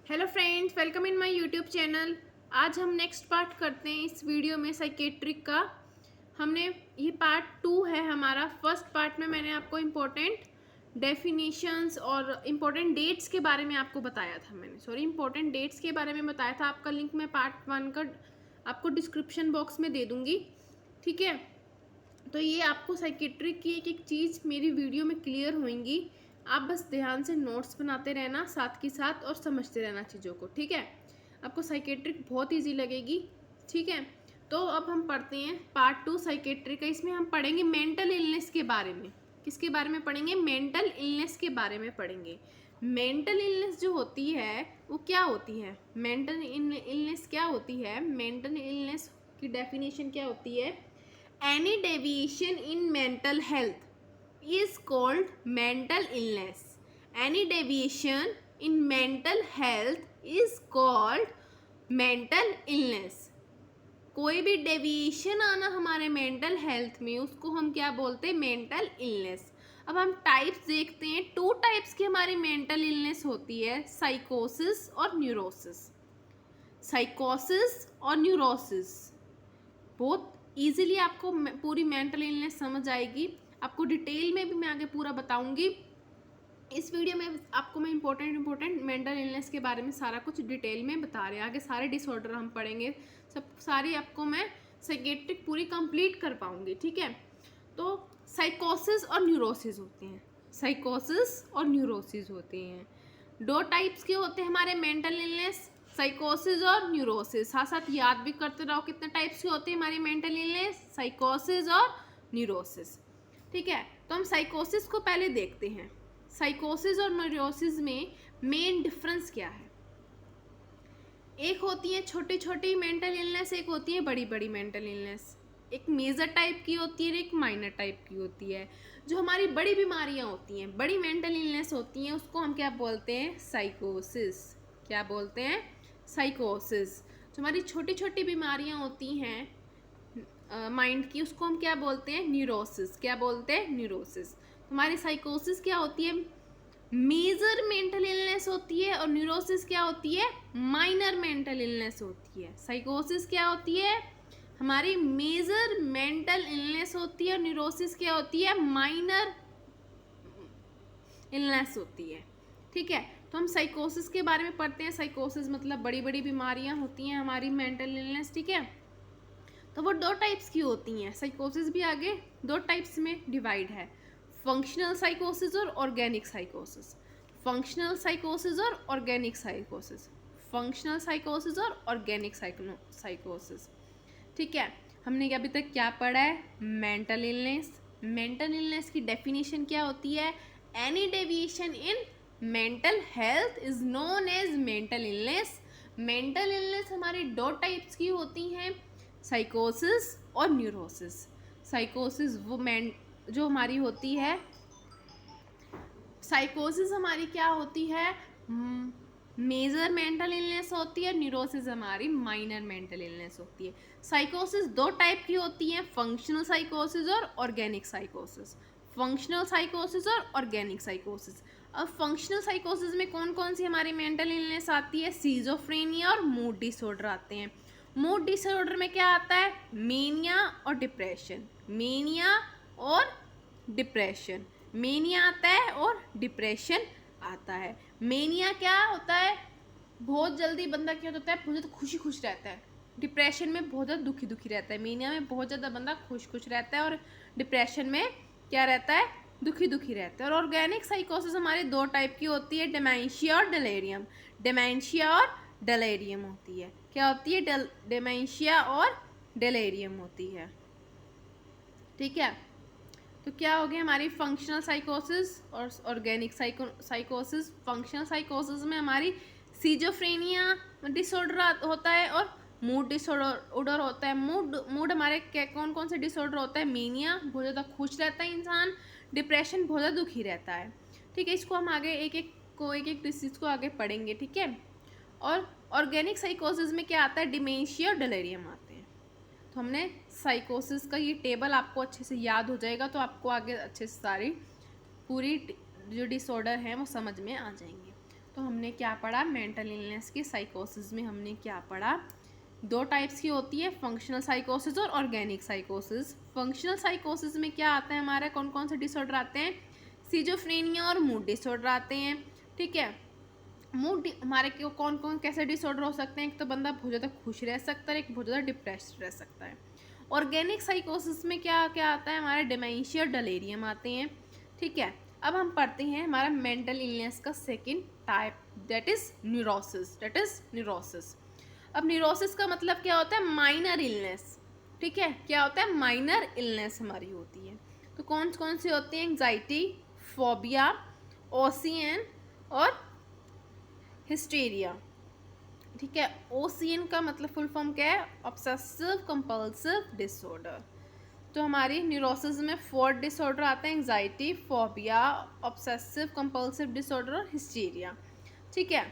Hello friends, welcome in my YouTube channel. आज हम next part करते हैं इस वीडियो में साइकेट्रिक का। हमने ये पार्ट 2 है हमारा। फर्स्ट पार्ट में मैंने आपको इम्पोर्टेंट डेफिनेशंस और इम्पोर्टेंट डेट्स के बारे में आपको बताया था। इम्पोर्टेंट डेट्स के बारे में बताया था। आपका लिंक मैं पार्ट 1 का आपको डिस्क्रिप्शन बॉक्स में दे दूँगी, ठीक है। तो ये आपको साइकेट्रिक की एक एक चीज़ मेरी वीडियो में क्लियर होंगी। आप बस ध्यान से नोट्स बनाते रहना साथ के साथ और समझते रहना चीज़ों को, ठीक है। आपको साइकेट्रिक बहुत इजी लगेगी, ठीक है। तो अब हम पढ़ते हैं पार्ट 2 साइकेट्रिक का। इसमें हम पढ़ेंगे मेंटल इलनेस के बारे में। किसके बारे में पढ़ेंगे? मेंटल इलनेस के बारे में पढ़ेंगे। मेंटल इलनेस जो होती है वो क्या होती है? मेंटल इलनेस क्या होती है? मेंटल इलनेस की डेफिनेशन क्या होती है? Any deviation in mental health is called mental illness. Any deviation in mental health is called mental illness. कोई भी डेविएशन आना हमारे मेंटल हेल्थ में, उसको हम क्या बोलते हैं? Mental illness. अब हम टाइप्स देखते हैं। 2 टाइप्स की हमारी मेंटल इलनेस होती है, साइकोसिस और न्यूरोसिस। साइकोसिस और न्यूरोसिस बहुत ईजिली आपको पूरी मेंटल इलनेस समझ आएगी। आपको डिटेल में भी मैं आगे पूरा बताऊंगी। इस वीडियो में आपको मैं इम्पोर्टेंट मेंटल इलनेस के बारे में सारा कुछ डिटेल में बता रहे हैं। आगे सारे डिसऑर्डर हम पढ़ेंगे, सब सारी आपको मैं साइकेट्रिक पूरी कंप्लीट कर पाऊंगी, ठीक है। तो साइकोसिस और न्यूरोसिस होते हैं। साइकोसिस और न्यूरोसिस होते हैं। 2 टाइप्स के होते हैं हमारे मेंटल इलनेस, साइकोसिस और न्यूरोसिस। साथ साथ याद भी करते रहो कितने टाइप्स के होते हैं हमारी मेंटल इलनेस, साइकोसिस और न्यूरोसिस, ठीक है। तो हम साइकोसिस को पहले देखते हैं। साइकोसिस और न्यूरोसिस में मेन डिफरेंस क्या है? एक होती है छोटी छोटी मेंटल इलनेस, एक होती है बड़ी बड़ी मेंटल इलनेस। एक मेजर टाइप की होती है, एक माइनर टाइप की होती है। जो हमारी बड़ी बीमारियां होती हैं, बड़ी मेंटल इलनेस होती हैं, उसको हम क्या बोलते हैं? साइकोसिस। क्या बोलते हैं? साइकोसिस। जो हमारी छोटी छोटी बीमारियां होती हैं माइंड की, उसको हम क्या बोलते हैं? न्यूरोसिस। क्या बोलते हैं? न्यूरोसिस। हमारी साइकोसिस क्या होती है? मेजर मेंटल इलनेस होती है। और न्यूरोसिस क्या होती है? माइनर मेंटल इलनेस होती है। साइकोसिस क्या होती है? हमारी मेजर मेंटल इलनेस होती है। और न्यूरोसिस क्या होती है? माइनर इलनेस होती है, ठीक है। तो हम साइकोसिस के बारे में पढ़ते हैं। साइकोसिस मतलब बड़ी बड़ी बीमारियां होती हैं हमारी मेंटल इलनेस, ठीक है। तो वो 2 टाइप्स की होती हैं। साइकोसिस भी आगे 2 टाइप्स में डिवाइड है, फंक्शनल साइकोसिस और ऑर्गेनिक साइकोसिस। फंक्शनल साइकोसिस और ऑर्गेनिक साइकोसिस। फंक्शनल साइकोसिस और ऑर्गेनिक साइकोसिस, ठीक है। हमने अभी तक क्या पढ़ा है? Mental illness. मेंटल इलनेस की डेफिनेशन क्या होती है? Any deviation in mental health is known as mental illness. Mental illness हमारी 2 टाइप्स की होती हैं, साइकोसिस और न्यूरोसिस। साइकोसिस वो जो हमारी होती है, साइकोसिस हमारी क्या होती है? मेजर मेंटल इलनेस होती है। न्यूरोसिस हमारी माइनर मेंटल इलनेस होती है। साइकोसिस 2 टाइप की होती हैं, फंक्शनल साइकोसिस और ऑर्गेनिक साइकोसिस। फंक्शनल साइकोसिस और ऑर्गेनिक साइकोसिस। अब फंक्शनल साइकोसिस में कौन कौन सी हमारी मेंटल इलनेस आती है? सीजोफ्रेनिया और मूड डिसऑर्डर आते हैं। मूड डिसऑर्डर में क्या आता है? मेनिया और डिप्रेशन। मेनिया और डिप्रेशन। मेनिया आता है और डिप्रेशन आता है। मेनिया क्या होता है? बहुत जल्दी बंदा क्या होता है? बहुत ज़्यादा खुश रहता है। डिप्रेशन में बहुत ज़्यादा दुखी रहता है। मेनिया में बहुत ज़्यादा बंदा खुश रहता है और डिप्रेशन में क्या रहता है? दुखी रहता है। और ऑर्गेनिक साइकोसिस हमारे 2 टाइप की होती है, डिमेंशिया और डेलेरियम। डिमेंशिया और डेलेरियम होती है। क्या होती है? डिमेंशिया और डेलेरियम होती है, ठीक है। तो क्या हो गया हमारी फंक्शनल साइकोसिस और ऑर्गेनिक साइकोसिस। फंक्शनल साइकोसिस में हमारी सीजोफ्रेनिया डिसऑर्डर होता है और मूड डिसऑर्डर होता है। मूड हमारे क्या कौन कौन से डिसऑर्डर होता है? मेनिया, बहुत ज़्यादा खुश रहता है इंसान। डिप्रेशन, बहुत ज़्यादा दुखी रहता है, ठीक है। इसको हम आगे एक एक डिसीज को आगे पढ़ेंगे, ठीक है। और ऑर्गेनिक साइकोसिस में क्या आता है? डिमेंशिया और डेलेरियम आते हैं। तो हमने साइकोसिस का ये टेबल आपको अच्छे से याद हो जाएगा, तो आपको आगे अच्छे से सारी पूरी जो डिसऑर्डर हैं वो समझ में आ जाएंगे। तो हमने क्या पढ़ा, मेंटल इलनेस की साइकोसिस में हमने क्या पढ़ा, 2 टाइप्स की होती है, फंक्शनल साइकोसिस और ऑर्गेनिक साइकोसिस। फंक्शनल साइकोसिस में क्या आता है हमारे, कौन कौन से डिसऑर्डर आते हैं, सिजोफ्रेनिया और मूड डिसऑर्डर आते हैं। ठीक है, मूड हमारे क्यों कौन कौन कैसे डिसऑर्डर हो सकते हैं, एक तो बंदा बहुत ज़्यादा खुश रह सकता है, एक बहुत ज़्यादा डिप्रेस्ड रह सकता है। ऑर्गेनिक साइकोसिस में क्या क्या आता है, हमारे डिमेंशिया, डेलेरियम आते हैं। ठीक है, अब हम पढ़ते हैं हमारा मेंटल इलनेस का second type, that is neurosis. अब न्यूरोसिस का मतलब क्या होता है, माइनर इलनेस। ठीक है, क्या होता है, माइनर इलनेस हमारी होती है। तो कौन कौन सी होती है, एंग्जाइटी, फोबिया, ओसीएन और हिस्टेरिया। ठीक है, ओसीएन का मतलब फुल फॉर्म क्या है, ऑब्सेसिव कंपल्सिव डिसऑर्डर। तो हमारी न्यूरोसिस में 4 डिसऑर्डर आते हैं, anxiety, phobia, obsessive compulsive disorder और हिस्टीरिया। ठीक है,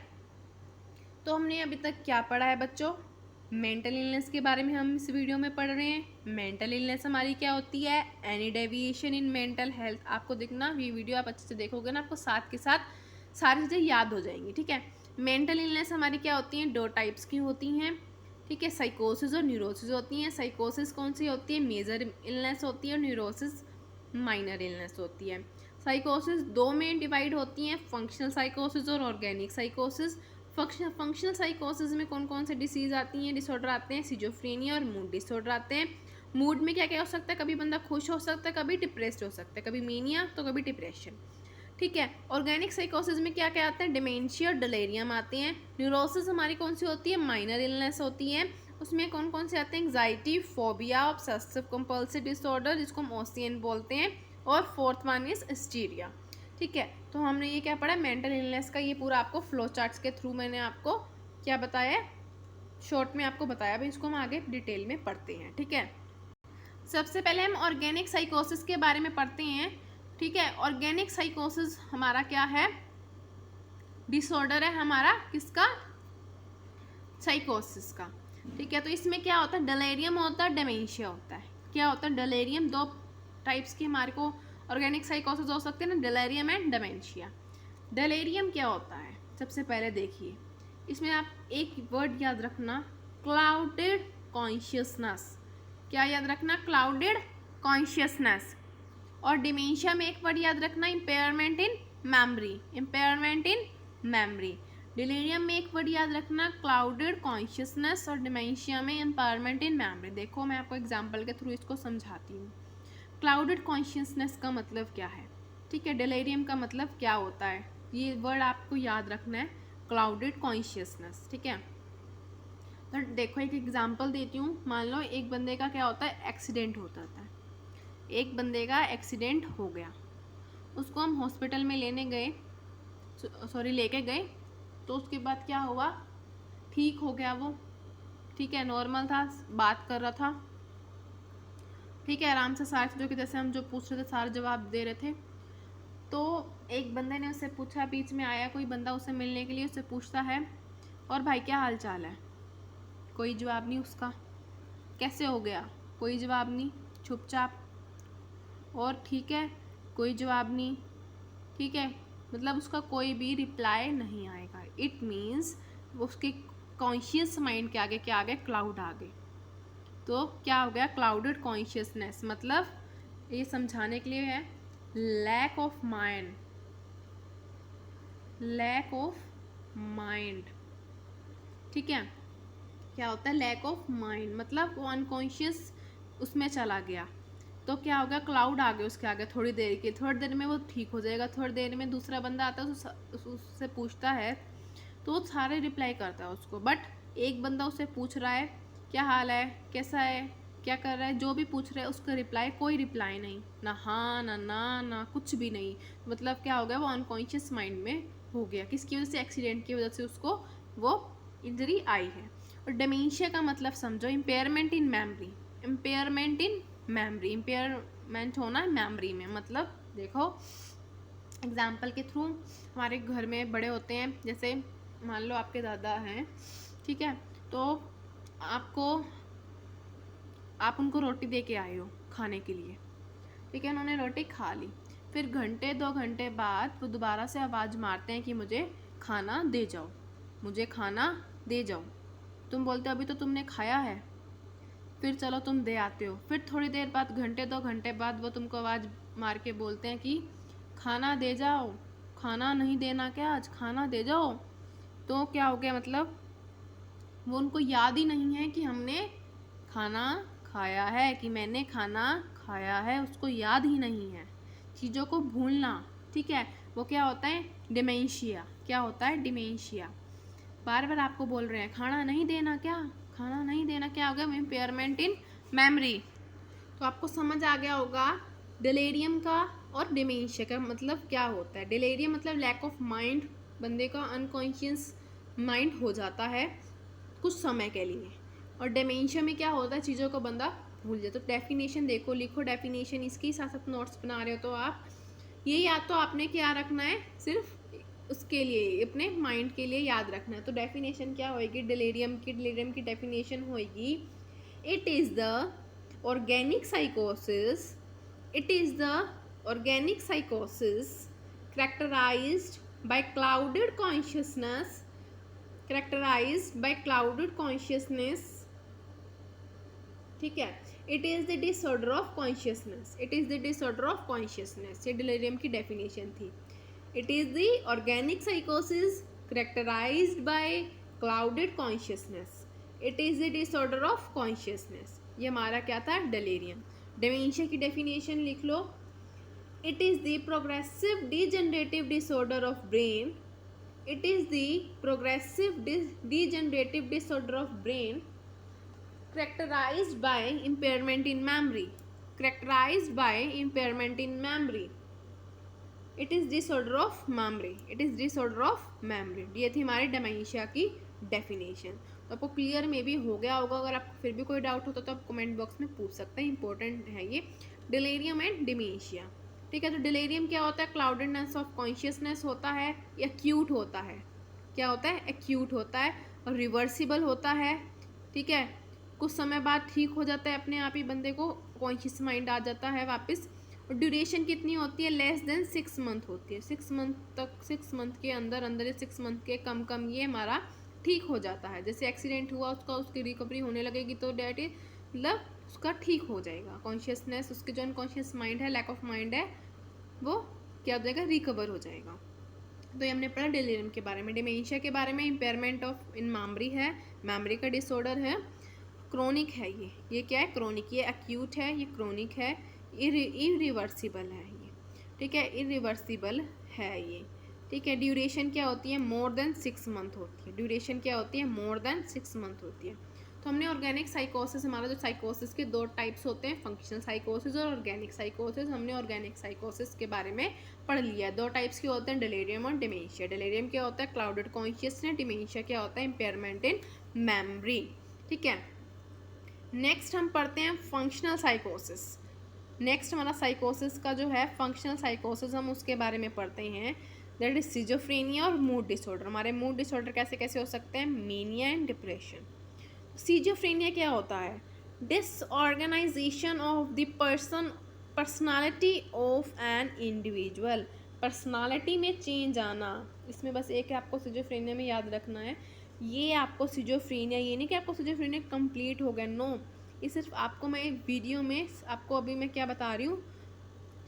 तो हमने अभी तक क्या पढ़ा है बच्चों, मेंटल इलनेस के बारे में हम इस वीडियो में पढ़ रहे हैं। मेंटल इलनेस हमारी क्या होती है, any deviation in mental health. आपको देखना, ये वीडियो आप अच्छे से देखोगे ना, आपको साथ के साथ सारी चीज़ें याद हो जाएंगी। ठीक है, मेंटल इलनेस हमारी क्या होती हैं, 2 टाइप्स की होती हैं। ठीक है, साइकोसिस और न्यूरोसिस होती हैं। साइकोसिस कौन सी होती है, मेजर इलनेस होती है, और न्यूरोसिस माइनर इलनेस होती है। साइकोसिस 2 में डिवाइड होती हैं, फंक्शनल साइकोसिस और ऑर्गेनिक साइकोसिस। फंक्शनल साइकोसिस में कौन कौन से डिसीज आती हैं, डिसऑर्डर आते हैं, सिजोफ्रेनिया और मूड डिसऑर्डर आते हैं। मूड में क्या क्या हो सकता है, कभी बंदा खुश हो सकता है, कभी डिप्रेस्ड हो सकता है, कभी मेनिया तो कभी डिप्रेशन। ठीक है, ऑर्गेनिक साइकोसिस में क्या क्या आते हैं, डिमेंशिया, डेलेरियम आते हैं। न्यूरोसिस हमारी कौन सी होती है, माइनर इलनेस होती है। उसमें कौन कौन से आते हैं, anxiety, phobia, obsessive compulsive disorder जिसको हम ओसीएन बोलते हैं, और 4th वन इज हिस्टीरिया। ठीक है, तो हमने ये क्या पढ़ा, मेंटल इलनेस का ये पूरा आपको फ्लो चार्ट्स के थ्रू मैंने आपको क्या बताया, शॉर्ट में आपको बताया। भाई इसको हम आगे डिटेल में पढ़ते हैं। ठीक है, सबसे पहले हम ऑर्गेनिक साइकोसिस के बारे में पढ़ते हैं। ठीक है, ऑर्गेनिक साइकोसिस हमारा क्या है, डिसऑर्डर है हमारा किसका, साइकोसिस का। ठीक है, तो इसमें क्या होता है, डेलेरियम होता है, डिमेंशिया होता है। क्या होता है, डेलेरियम 2 टाइप्स की हमारे को ऑर्गेनिक साइकोसिस हो सकते हैं ना, डेलेरियम एंड डिमेंशिया। डेलेरियम क्या होता है, सबसे पहले देखिए, इसमें आप एक वर्ड याद रखना, क्लाउडेड कॉन्शियसनेस। क्या याद रखना, क्लाउडेड कॉन्शियसनेस। और डिमेंशिया में एक वर्ड याद रखना, impairment in memory, impairment in memory. Delirium में एक वर्ड याद रखना, क्लाउडेड कॉन्शियसनेस, और डिमेंशिया में इम्पेयरमेंट इन मेमोरी। देखो मैं आपको एग्जांपल के थ्रू इसको समझाती हूँ। क्लाउडेड कॉन्शियसनेस का मतलब क्या है, ठीक है, डिलीरियम का मतलब क्या होता है, ये वर्ड आपको याद रखना है, क्लाउडेड कॉन्शियसनेस। ठीक है, तो देखो एक एग्जांपल देती हूँ। मान लो एक बंदे का क्या होता है, एक्सीडेंट होता था, एक बंदे का एक्सीडेंट हो गया, उसको हम हॉस्पिटल में लेके गए, तो उसके बाद क्या हुआ, ठीक हो गया वो। ठीक है, नॉर्मल था, बात कर रहा था, ठीक है, आराम से सारी चीज़ों के जैसे हम जो पूछ रहे थे सारे जवाब दे रहे थे। तो एक बंदे ने उससे पूछा, बीच में आया कोई बंदा उससे मिलने के लिए, उससे पूछता है, और भाई क्या हाल चाल है, कोई जवाब नहीं उसका। कैसे हो गया, कोई जवाब नहीं, चुपचाप। और ठीक है, कोई जवाब नहीं। ठीक है, मतलब उसका कोई भी रिप्लाई नहीं आएगा। इट मीन्स उसके कॉन्शियस माइंड के आगे क्या आ गया, क्लाउड आ गए। तो क्या हो गया, क्लाउडेड कॉन्शियसनेस। मतलब ये समझाने के लिए है, lack of mind, lack of mind. ठीक है, क्या होता है, लैक ऑफ माइंड, मतलब वो अनकॉन्शियस उसमें चला गया। तो क्या हो गया, क्लाउड आ गया उसके आगे थोड़ी देर के, थोड़ी देर में वो ठीक हो जाएगा। थोड़ी देर में दूसरा बंदा आता है, उससे पूछता है, तो वो सारे रिप्लाई करता है उसको। बट एक बंदा उससे पूछ रहा है, क्या हाल है, कैसा है, क्या कर रहा है, जो भी पूछ रहा है उसका रिप्लाई, कोई रिप्लाई नहीं, ना हाँ ना ना ना कुछ भी नहीं। मतलब क्या हो गया, वो अनकॉन्शियस माइंड में हो गया, किसकी वजह से, एक्सीडेंट की वजह से उसको वो इंजरी आई है। और डिमेंशिया का मतलब समझो, impairment in memory, impairment in memory, impairment होना मेमोरी में। मतलब देखो एग्जाम्पल के थ्रू, हमारे घर में बड़े होते हैं, जैसे मान लो आपके दादा हैं, ठीक है, तो आप उनको रोटी दे के आए हो खाने के लिए, ठीक है, उन्होंने रोटी खा ली, फिर घंटे 2 घंटे बाद वो दोबारा से आवाज़ मारते हैं कि मुझे खाना दे जाओ, मुझे खाना दे जाओ। तुम बोलते हो अभी तो तुमने खाया है, फिर चलो तुम दे आते हो। फिर थोड़ी देर बाद, घंटे 2 घंटे बाद वो तुमको आवाज़ मार के बोलते हैं कि खाना दे जाओ, खाना नहीं देना क्या आज, खाना दे जाओ। तो क्या हो गया, मतलब वो उनको याद ही नहीं है कि हमने खाना खाया है, कि मैंने खाना खाया है, उसको याद ही नहीं है। चीज़ों को भूलना, ठीक है, वो क्या होता है, डिमेंशिया। क्या होता है, डिमेंशिया। बार बार आपको बोल रहे हैं खाना नहीं देना क्या, खाना नहीं देना, क्या हो गया, इम्पेयरमेंट इन मेमोरी। तो आपको समझ आ गया होगा डिलेरियम का और डिमेंशिया का मतलब क्या होता है। डिलेरियम मतलब लैक ऑफ माइंड, बंदे का अनकॉन्शियस माइंड हो जाता है कुछ समय के लिए। और डिमेंशिया में क्या होता है, चीज़ों को बंदा भूल जाए। तो डेफिनेशन देखो, लिखो डेफिनेशन, इसके साथ साथ नोट्स बना रहे हो तो आप ये याद तो आपने क्या रखना है, सिर्फ उसके लिए, अपने माइंड के लिए याद रखना है। तो डेफिनेशन क्या होएगी डिलेरियम की डेफिनेशन होएगी, it is the organic psychosis, it is the organic psychosis characterized by clouded consciousness, ठीक है। It is the disorder of consciousness, it is the disorder of consciousness, ये डिलेरियम की डेफिनेशन थी। It is the organic साइकोसिस characterized by clouded consciousness, it is the disorder of consciousness. ये हमारा क्या था, डिलेरियम। डिमेंशिया की डेफिनेशन लिख लो, it is the progressive degenerative disorder of brain, it is the progressive degenerative disorder of brain characterized by impairment in memory, characterized by impairment in memory, it is disorder of memory, it is disorder of memory। ये थी हमारी dementia की definition. तो आपको clear में भी हो गया होगा। अगर आपको फिर भी कोई डाउट होता तो आप कमेंट बॉक्स में पूछ सकते हैं, इंपॉर्टेंट है ये डिलेरियम एंड डिमेंशिया, ठीक है। तो डिलेरियम क्या होता है, क्लाउडेडनेस ऑफ कॉन्शियसनेस होता है, एक्यूट होता है। क्या होता है, एक्यूट होता है, और रिवर्सिबल होता है, ठीक है। कुछ समय बाद ठीक हो जाता है अपने आप ही, बंदे को कॉन्शियस माइंड आ जाता है वापस। और ड्यूरेशन कितनी होती है, लेस देन 6 मंथ होती है। 6 मंथ तक, 6 मंथ के अंदर अंदर, 6 मंथ के कम कम ये हमारा ठीक हो जाता है। जैसे एक्सीडेंट हुआ उसका, उसकी रिकवरी होने लगेगी तो डैट इज मतलब उसका ठीक हो जाएगा। कॉन्शियसनेस, उसके जो अनकॉन्शियस माइंड है, लैक ऑफ माइंड है, वो क्या हो जाएगा, रिकवर हो जाएगा। तो ये हमने पढ़ा डिलेरियम के बारे में। डिमेंशिया के बारे में इम्पेयरमेंट ऑफ इन मेमोरी है, मेमोरी का डिसऑर्डर है, क्रोनिक है ये क्या है, क्रोनिक, ये एक्यूट है, ये क्रोनिक है, इरिवर्सिबल है ये, ठीक है, इरिवर्सिबल है ये, ठीक है। ड्यूरेशन क्या होती है, मोर देन 6 मंथ होती है। ड्यूरेशन क्या होती है, मोर देन 6 मंथ होती है। तो हमने ऑर्गेनिक साइकोसिस, हमारा जो साइकोसिस के 2 टाइप्स होते हैं, फंक्शनल साइकोसिस और ऑर्गेनिक साइकोसिस, हमने ऑर्गेनिक साइकोसिस के बारे में पढ़ लिया है। 2 टाइप्स के होते हैं, डिलेरियम और डिमेंशिया। डिलेरियम क्या होता है, क्लाउडेड कॉन्शियसनेस, डिमेंशिया क्या होता है, इम्पेयरमेंट इन मेमोरी, ठीक है। नेक्स्ट हम पढ़ते हैं फंक्शनल साइकोसिस। नेक्स्ट हमारा साइकोसिस का जो है फंक्शनल साइकोसिस, हम उसके बारे में पढ़ते हैं, दैट इज सिजोफ्रेनिया और मूड डिसऑर्डर। हमारे मूड डिसऑर्डर कैसे कैसे हो सकते हैं, मेनिया एंड डिप्रेशन। सिजोफ्रेनिया क्या होता है, disorganisation of the personality of an individual, personality में चेंज आना। इसमें बस एक है आपको सिजोफ्रेनिया में याद रखना है, ये आपको सिजोफ्रेनिया, ये नहीं कि आपको सिजोफ्रेनिया कंप्लीट हो गया, नो, ये सिर्फ आपको मैं वीडियो में आपको अभी मैं क्या बता रही हूँ,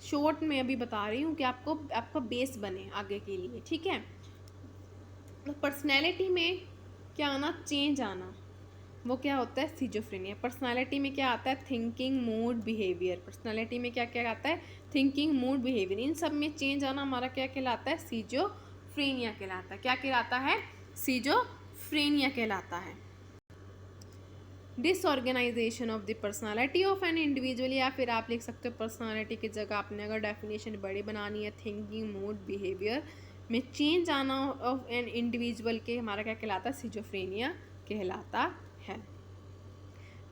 शॉर्ट में अभी बता रही हूँ कि आपको आपका बेस बने आगे के लिए, ठीक है। तो पर्सनैलिटी में क्या आना, चेंज आना, वो क्या होता है, सिजोफ्रेनिया। पर्सनालिटी में क्या आता है, थिंकिंग, मूड, बिहेवियर। पर्सनालिटी में क्या क्या आता है, थिंकिंग, मूड, बिहेवियर, इन सब में चेंज आना हमारा क्या कहलाता है, सिजोफ्रेनिया कहलाता है। क्या कहलाता है, सिजोफ्रेनिया कहलाता है। Disorganisation of the personality of an individual, या फिर आप लिख सकते हो पर्सनालिटी की जगह आपने अगर डेफिनेशन बड़ी बनानी है, थिंकिंग, मूड, बिहेवियर में चेंज आना ऑफ एन इंडिविजुअल के, हमारा क्या कहलाता है, सिजोफ्रेनिया कहलाता है।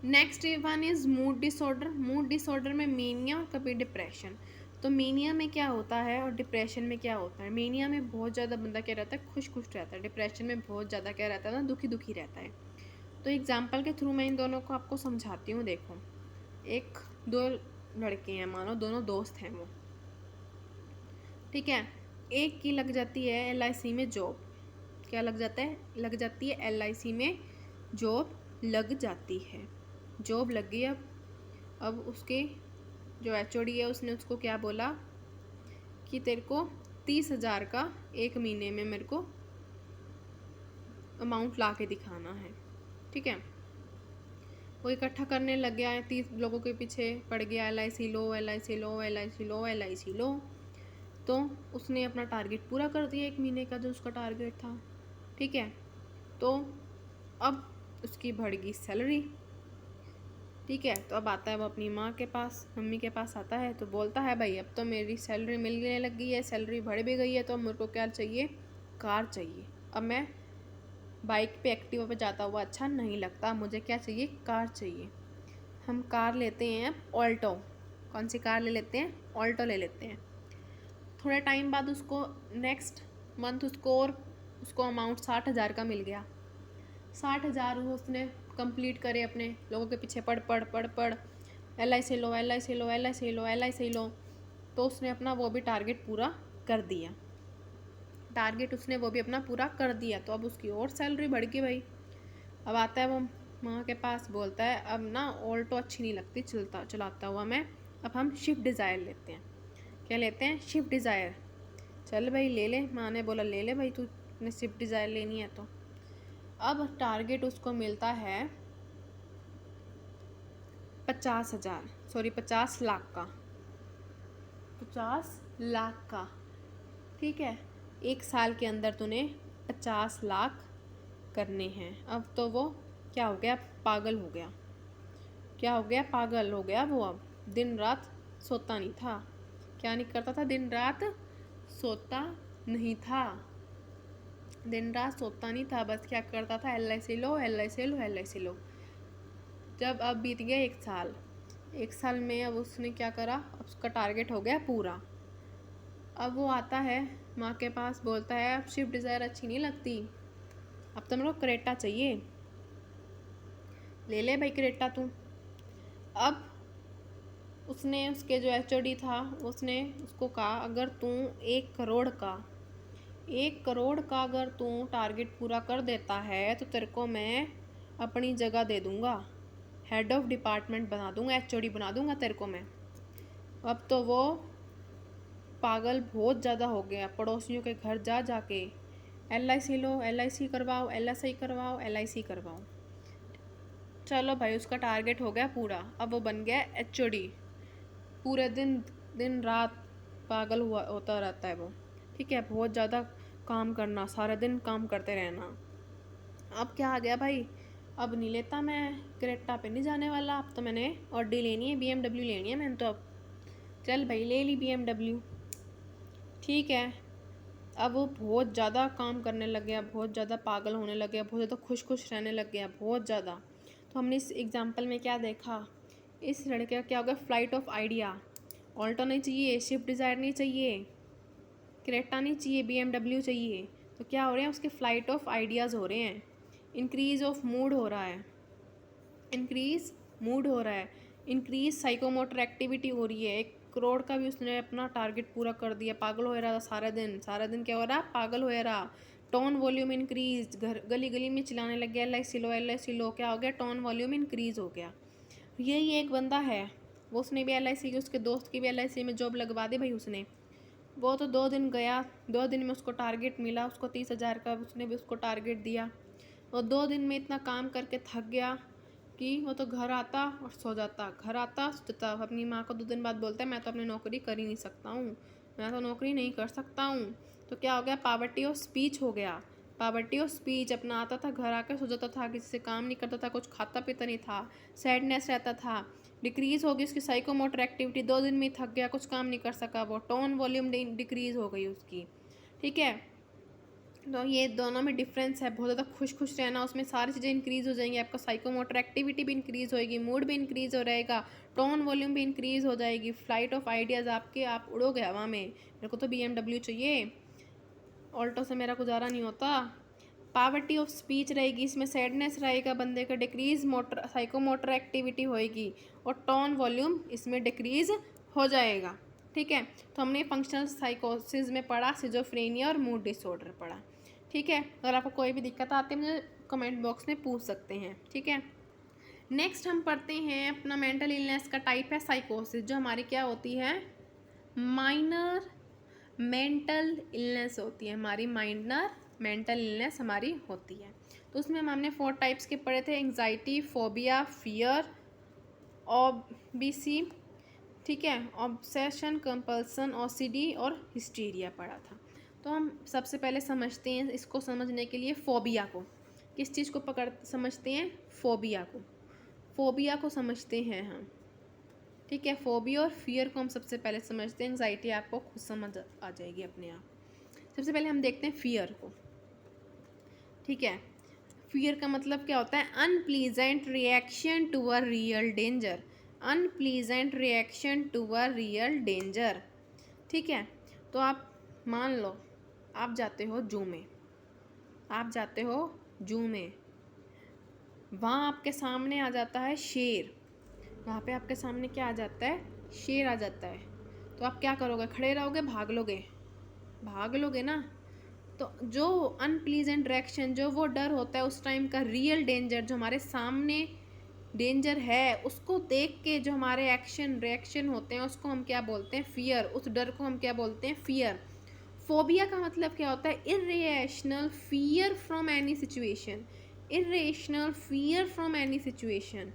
Next one is mood disorder. Mood disorder में मेनिया और कभी डिप्रेशन। तो मेनिया में क्या होता है और डिप्रेशन में क्या होता है, मेनिया में बहुत ज़्यादा बंदा क्या रहता है, खुश खुश रहता है, डिप्रेशन में बहुत ज़्यादा क्या रहता है ना, दुखी दुखी रहता है। तो एग्जाम्पल के थ्रू मैं इन दोनों को आपको समझाती हूँ। देखो, एक 2 लड़के हैं, मानो दोनों दोस्त हैं वो, ठीक है। एक की लग जाती है LIC में जॉब, क्या लग जाता है, लग जाती है LIC में जॉब लग जाती है, जॉब लग गई। अब उसके जो HOD है उसने उसको क्या बोला कि तेरे को 30,000 का एक महीने में मेरे को अमाउंट ला के दिखाना है। ठीक है, वो इकट्ठा करने लग गया है, 30 लोगों के पीछे पड़ गया, LIC लो LIC लो LIC लो LIC लो। तो उसने अपना टारगेट पूरा कर दिया, एक महीने का जो उसका टारगेट था। ठीक है, तो अब उसकी बढ़ गई सैलरी। ठीक है, तो अब आता है वो अपनी माँ के पास, मम्मी के पास आता है, तो बोलता है भाई अब तो मेरी सैलरी मिलने लग गई है, सैलरी बढ़ भी गई है, तो अब मेरे को क्या चाहिए, कार चाहिए। अब मैं बाइक पे एक्टिवा पे जाता हुआ अच्छा नहीं लगता, मुझे क्या चाहिए, कार चाहिए। हम कार लेते हैं ऑल्टो। कौन सी कार ले लेते हैं, ऑल्टो ले लेते हैं। थोड़े टाइम बाद उसको नेक्स्ट मंथ उसको अमाउंट 60,000 का मिल गया। 60,000 उसने कंप्लीट करे, अपने लोगों के पीछे पढ़ पढ़ पढ़ पढ़, LIC लो LIC लो LIC लो LIC लो। तो उसने अपना वो भी टारगेट पूरा कर दिया, टारगेट उसने वो भी अपना पूरा कर दिया। तो अब उसकी और सैलरी बढ़ गई भाई। अब आता है वो माँ के पास, बोलता है अब ना ऑल्टो अच्छी नहीं लगती चलाता हुआ मैं, अब हम स्विफ्ट डिज़ायर लेते हैं। क्या लेते हैं, स्विफ्ट डिज़ायर। चल भाई ले ले, माँ ने बोला ले ले भाई, तू ने स्विफ्ट डिज़ायर लेनी है तो। अब टारगेट उसको मिलता है 50,000, सॉरी 50 लाख का, 50 लाख का। ठीक है, एक साल के अंदर तूने 50 लाख करने हैं। अब तो वो क्या हो गया, पागल हो गया। क्या हो गया, पागल हो गया वो। अब दिन रात सोता नहीं था। क्या नहीं करता था, दिन रात सोता नहीं था, दिन रात सोता नहीं था, बस क्या करता था, LIC लो LIC लो LIC लो। जब अब बीत गया एक साल में अब उसने क्या करा, अब उसका टारगेट हो गया पूरा। अब वो आता है माँ के पास, बोलता है अब स्विफ्ट डिज़ायर अच्छी नहीं लगती, अब तो मेरे को क्रेटा चाहिए। ले ले भाई क्रेटा तू। अब उसने उसके जो HOD था उसने उसको कहा अगर तू 1 करोड़ का अगर तू टारगेट पूरा कर देता है तो तेरे को मैं अपनी जगह दे दूँगा, हेड ऑफ डिपार्टमेंट बना दूँगा, HOD बना दूँगा तेरे को मैं। अब तो वो पागल बहुत ज़्यादा हो गया, पड़ोसियों के घर जा जाके LIC लो LIC करवाओ LIC करवाओ LIC करवाओ। चलो भाई उसका टारगेट हो गया पूरा, अब वो बन गया HOD। पूरे दिन रात पागल होता रहता है वो। ठीक है, बहुत ज़्यादा काम करना, सारा दिन काम करते रहना। अब क्या आ गया भाई, अब नहीं लेता मैं, क्रेटा पे नहीं जाने वाला, अब तो मैंने ऑडी लेनी है, BMW लेनी है मैंने तो। अब चल भाई ले ली BMW। ठीक है, अब वो बहुत ज़्यादा काम करने लग गया, बहुत ज़्यादा पागल होने लग गया, बहुत ज़्यादा खुश रहने लग गया, बहुत ज़्यादा। तो हमने इस एग्जाम्पल में क्या देखा, इस लड़के का क्या हो गया, फ्लाइट ऑफ आइडिया। ऑल्टो नहीं चाहिए, स्विफ्ट डिज़ायर नहीं चाहिए, क्रेटा नहीं चाहिए, BMW चाहिए। तो क्या हो रहे हैं, उसके फ्लाइट ऑफ आइडियाज़ हो रहे हैं, इंक्रीज ऑफ मूड हो रहा है, इंक्रीज मूड हो रहा है, इंक्रीज साइकोमोटर एक्टिविटी हो रही है। 1 करोड़ का भी उसने अपना टारगेट पूरा कर दिया, पागल हो रहा था सारा दिन क्या हो रहा, पागल हो रहा। टोन वॉल्यूम इंक्रीज, घर गली गली में चिल्लाने लग गया LIC लो LIC लो। क्या हो गया, टोन वॉल्यूम इंक्रीज हो गया। यही एक बंदा है, वो उसने भी LIC की, उसके दोस्त की भी LIC में जॉब लगवा दी भाई उसने। वो तो 2 दिन गया, 2 दिन में उसको टारगेट मिला, उसको 30,000 का उसने भी उसको टारगेट दिया। और 2 दिन में इतना काम करके थक गया कि वो तो घर आता और सो जाता, घर आता सो जाता। अपनी माँ को 2 दिन बाद बोलता है मैं तो अपनी नौकरी कर ही नहीं सकता हूँ, मैं तो नौकरी नहीं कर सकता हूँ। तो क्या हो गया, पावर्टी ऑफ स्पीच हो गया, पावर्टी ऑफ स्पीच। अपना आता था घर आकर सो जाता था, किसी से काम नहीं करता था, कुछ खाता पीता नहीं था, सैडनेस रहता था। डिक्रीज़ हो गई उसकी साइकोमोटर एक्टिविटी, 2 दिन में थक गया, कुछ काम नहीं कर सका वो। टोन वॉल्यूम डिक्रीज़ हो गई उसकी। ठीक है, तो ये दोनों में डिफरेंस है, बहुत ज़्यादा खुश रहना, उसमें सारी चीज़ें इंक्रीज़ हो जाएंगी, आपका साइकोमोटर एक्टिविटी भी इंक्रीज़ होएगी, मूड भी इंक्रीज़ हो रहेगा, टोन वॉल्यूम भी इंक्रीज़ हो जाएगी, फ्लाइट ऑफ आइडियाज़ आपके, आप उड़ोगे हवा में। मेरे को तो BMW चाहिए, ऑल्टो से मेरा गुजारा नहीं होता। पावर्टी ऑफ स्पीच रहेगी, इसमें सैडनेस रहेगा बंदे का, डिक्रीज मोटर साइकोमोटर एक्टिविटी होएगी, और टोन वॉल्यूम इसमें डिक्रीज हो जाएगा। ठीक है, तो हमने फंक्शनल साइकोसिस में पढ़ा, सिजोफ्रेनिया और मूड डिसऑर्डर पढ़ा। ठीक है, अगर आपको कोई भी दिक्कत आती है मुझे कमेंट बॉक्स में पूछ सकते हैं। ठीक है, नेक्स्ट हम पढ़ते हैं अपना मेंटल इलनेस का टाइप है साइकोसिस, जो हमारी क्या होती है, माइनर मेंटल इलनेस होती है हमारी, माइनर मेंटल इलनेस हमारी होती है। तो उसमें हमने 4 टाइप्स के पढ़े थे, एंग्जाइटी, फोबिया, फियर, ओबीसी, ठीक है, ऑब्सेशन, कंपल्सन, ओसीडी और हिस्टीरिया पढ़ा था। तो हम सबसे पहले समझते हैं, इसको समझने के लिए फोबिया को, किस चीज़ को पकड़ समझते हैं, फोबिया को समझते हैं हम। ठीक है, फोबिया और फियर को हम सबसे पहले समझते हैं, एंग्जाइटी आपको खुद समझ आ जाएगी अपने आप। सबसे पहले हम देखते हैं फियर को। ठीक है, फियर का मतलब क्या होता है, unpleasant reaction to a real danger, unpleasant reaction to a real danger. ठीक है, तो आप मान लो आप जाते हो जू में, वहाँ आपके सामने आ जाता है शेर, वहाँ पे आपके सामने क्या आ जाता है, शेर आ जाता है, तो आप क्या करोगे, खड़े रहोगे, भाग लोगे ना। तो जो अनप्लीजेंट रिएक्शन, जो वो डर होता है उस टाइम का, रियल डेंजर जो हमारे सामने डेंजर है, उसको देख के जो हमारे रिएक्शन होते हैं उसको हम क्या बोलते हैं, फियर। उस डर को हम क्या बोलते हैं, फियर। फोबिया का मतलब क्या होता है, irrational fear from any situation, irrational fear from any situation.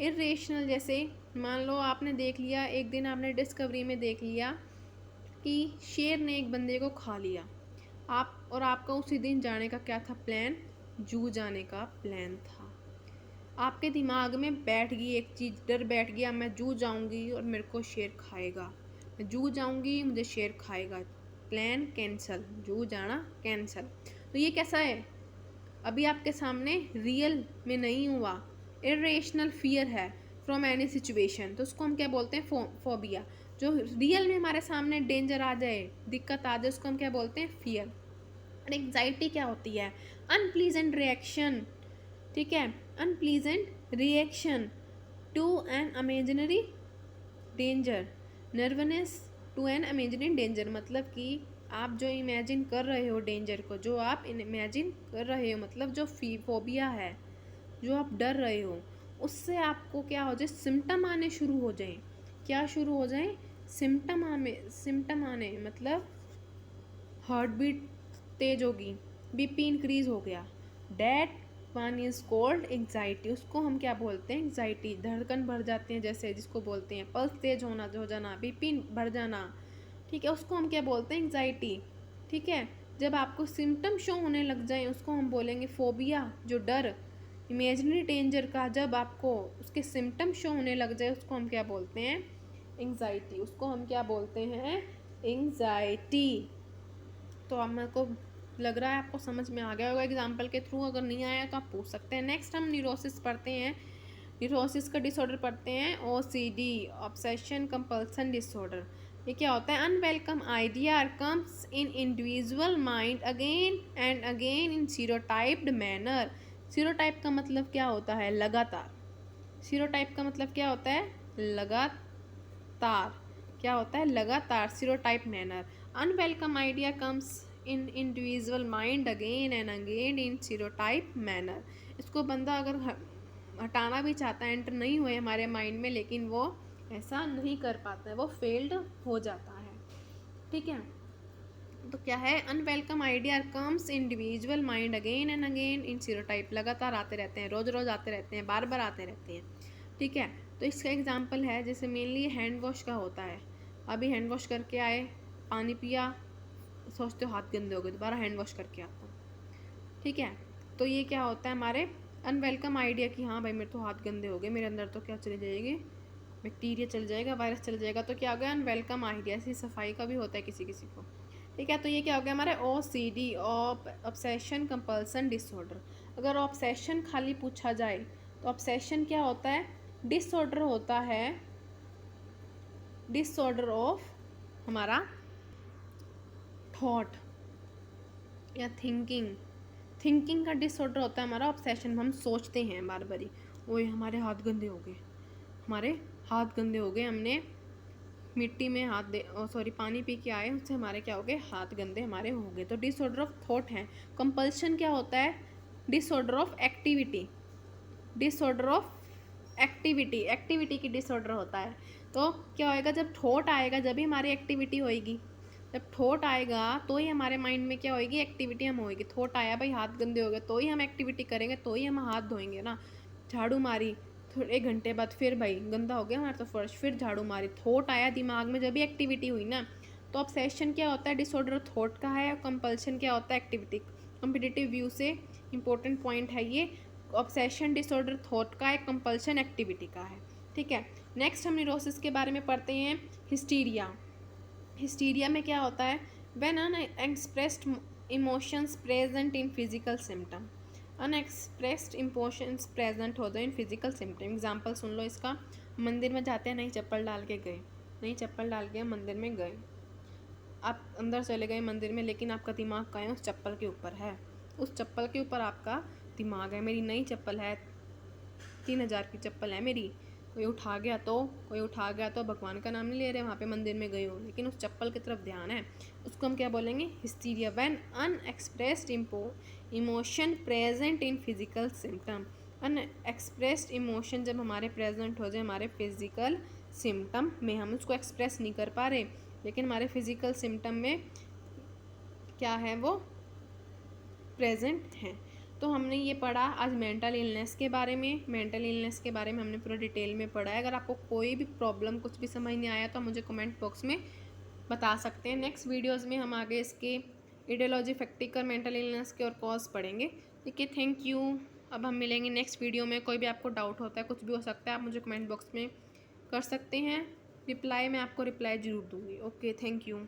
Irrational जैसे मान लो आपने देख लिया, एक दिन आपने डिस्कवरी में देख लिया कि शेर ने एक बंदे को खा लिया, आपका उसी दिन जाने का क्या था प्लान, जू जाने का प्लान था। आपके दिमाग में बैठ गई एक चीज़, डर बैठ गया, मैं जू जाऊंगी और मेरे को शेर खाएगा, मैं जू जाऊंगी मुझे शेर खाएगा, प्लान कैंसिल, जू जाना कैंसिल। तो ये कैसा है, अभी आपके सामने रियल में नहीं हुआ, इरेशनल फियर है फ्रॉम एनी सिचुएशन, तो उसको हम क्या बोलते हैं, फोबिया। जो रियल में हमारे सामने डेंजर आ जाए, दिक्कत आ जाए, उसको हम क्या बोलते हैं, फियर। और एंग्जाइटी क्या होती है, अनप्लीजेंट रिएक्शन, ठीक है, unpleasant reaction to an imaginary danger, nervousness to an imaginary danger, मतलब कि आप जो इमेजिन कर रहे हो डेंजर को, जो आप इमेजिन कर रहे हो, मतलब जो फोबिया है, जो आप डर रहे हो, उससे आपको क्या हो जाए, सिम्टम आने शुरू हो जाए। क्या शुरू हो जाए, सिम्टम आने मतलब हार्ट बीट तेज होगी, बीपी इंक्रीज हो गया, that one is called anxiety, उसको हम क्या बोलते हैं, एंग्जाइटी। धड़कन बढ़ जाते हैं जैसे, जिसको बोलते हैं पल्स तेज हो जाना, बीपी बढ़ जाना, ठीक है, उसको हम क्या बोलते हैं, एंग्जाइटी। ठीक है, जब आपको सिम्टम शो होने लग जाए उसको हम बोलेंगे फोबिया। जो डर इमेजिनरी डेंजर का, जब आपको उसके सिम्टम शो होने लग जाए उसको हम क्या बोलते हैं, एंग्जाइटी, उसको हम क्या बोलते हैं, एंग्जाइटी। तो अब मेरे को लग रहा है आपको समझ में आ गया होगा एग्जाम्पल के थ्रू, अगर नहीं आया तो आप पूछ सकते हैं। नेक्स्ट हम न्यूरोसिस पढ़ते हैं, न्यूरोसिस का डिसऑर्डर पढ़ते हैं, ओसीडी, ऑब्सेशन कंपल्सन डिसऑर्डर। ये क्या होता है, unwelcome idea comes in individual mind again and again in stereotyped manner. Stereotype का मतलब क्या होता है, लगातार। स्टीरियोटाइप का मतलब क्या होता है, लगातार, क्या होता है, लगातार, stereotype manner. Unwelcome idea comes in individual mind again and again in stereotype manner. इसको बंदा अगर हटाना भी चाहता है, एंटर नहीं हुए हमारे माइंड में, लेकिन वो ऐसा नहीं कर पाता है, वो फेल्ड हो जाता है। ठीक है, तो क्या है, unwelcome idea comes individual mind again and again in stereotype, लगातार आते रहते हैं, रोज रोज आते रहते हैं, बार बार आते रहते हैं। ठीक है, तो इसका एग्जाम्पल है, जैसे मेनली हैंड वॉश का होता है, अभी हैंड वॉश करके आए, पानी पिया, सोचते हो हाथ गंदे हो गए, दोबारा हैंड वॉश करके आता हूँ। ठीक है, तो ये क्या होता है, हमारे अनवेलकम आइडिया कि हाँ भाई मेरे तो हाथ गंदे हो गए, मेरे अंदर तो क्या चली जाएगी, बैक्टीरिया चल जाएगा, वायरस चल जाएगा, तो क्या हो गया, अनवेलकम आइडिया। ऐसी सफाई का भी होता है किसी किसी को। ठीक है, तो ये क्या हो गया हमारे OCD, ऑब्सेशन कंपल्सन डिसऑर्डर। अगर ऑब्सेशन खाली पूछा जाए तो ऑब्सेशन क्या होता है, डिसऑर्डर होता है, डिसऑर्डर ऑफ हमारा थॉट या थिंकिंग का डिसऑर्डर होता है हमारा ऑब्सेशन। हम सोचते हैं बार बारी, ओए हमारे हाथ गंदे हो गए, हमने मिट्टी में हाथ दे सॉरी पानी पी के आए, उससे हमारे क्या हो गए, हाथ गंदे हमारे हो गए। तो डिसऑर्डर ऑफ थॉट है। कंपल्शन क्या होता है, disorder of activity, disorder of activity, activity की डिसऑर्डर होता है। तो क्या होएगा, जब थॉट आएगा जब ही हमारी एक्टिविटी होएगी, जब थॉट आएगा तो ही हमारे माइंड में क्या होएगी, एक्टिविटी हम होएगी। थॉट आया भाई हाथ गंदे हो गए, तो ही हम एक्टिविटी करेंगे, तो ही हम हाथ धोएंगे ना। झाड़ू मारी, थोड़े 1 घंटे बाद फिर भाई गंदा हो गया हमारा तो फर्श, फिर झाड़ू मारी, थॉट आया दिमाग में जब भी एक्टिविटी हुई ना। तो ऑब्सेशन क्या होता है, डिसऑर्डर थॉट का है, और कंपल्शन क्या होता है, एक्टिविटी। कॉम्पिटिटिव व्यू से इंपॉर्टेंट पॉइंट है ये, ऑब्सेशन डिसऑर्डर थॉट का है, कंपल्शन एक्टिविटी का है। ठीक है, नेक्स्ट हम न्यूरोसिस के बारे में पढ़ते हैं, हिस्टीरिया। हिस्टीरिया में क्या होता है, when unexpressed emotions present in physical symptom, unexpressed emotions present होते हैं इन फिजिकल सिम्टम। एग्जाम्पल सुन लो इसका, मंदिर में जाते हैं, नई चप्पल डाल के गए, नई चप्पल डाल के मंदिर में गए, आप अंदर चले गए मंदिर में, लेकिन आपका दिमाग कहाँ है, उस चप्पल के ऊपर है, उस चप्पल के ऊपर आपका दिमाग है। मेरी नई चप्पल है, 3000 की चप्पल है मेरी, कोई उठा गया तो, कोई उठा गया तो भगवान का नाम नहीं ले रहे, वहाँ पे मंदिर में गए हो, लेकिन उस चप्पल की तरफ ध्यान है, उसको हम क्या बोलेंगे, hysteria. When unexpressed emotion present in physical symptom, unexpressed emotion जब हमारे प्रेजेंट हो जाए हमारे फिजिकल सिम्टम में, हम उसको एक्सप्रेस नहीं कर पा रहे, लेकिन हमारे फिजिकल सिम्टम में क्या है, वो प्रेजेंट हैं। तो हमने ये पढ़ा आज मेंटल इलनेस के बारे में, मेंटल इलनेस के बारे में हमने पूरा डिटेल में पढ़ा है। अगर आपको कोई भी प्रॉब्लम, कुछ भी समझ नहीं आया तो मुझे कमेंट बॉक्स में बता सकते हैं। नेक्स्ट वीडियोस में हम आगे इसके आइडियोलॉजी, फैक्टिक और मेंटल इलनेस के और कॉज पढ़ेंगे। ठीक है, थैंक यू। अब हम मिलेंगे नेक्स्ट वीडियो में। कोई भी आपको डाउट होता है, कुछ भी हो सकता है, आप मुझे कमेंट बॉक्स में कर सकते हैं। रिप्लाई मैं आपको रिप्लाई ज़रूर दूँगी। Okay, thank you.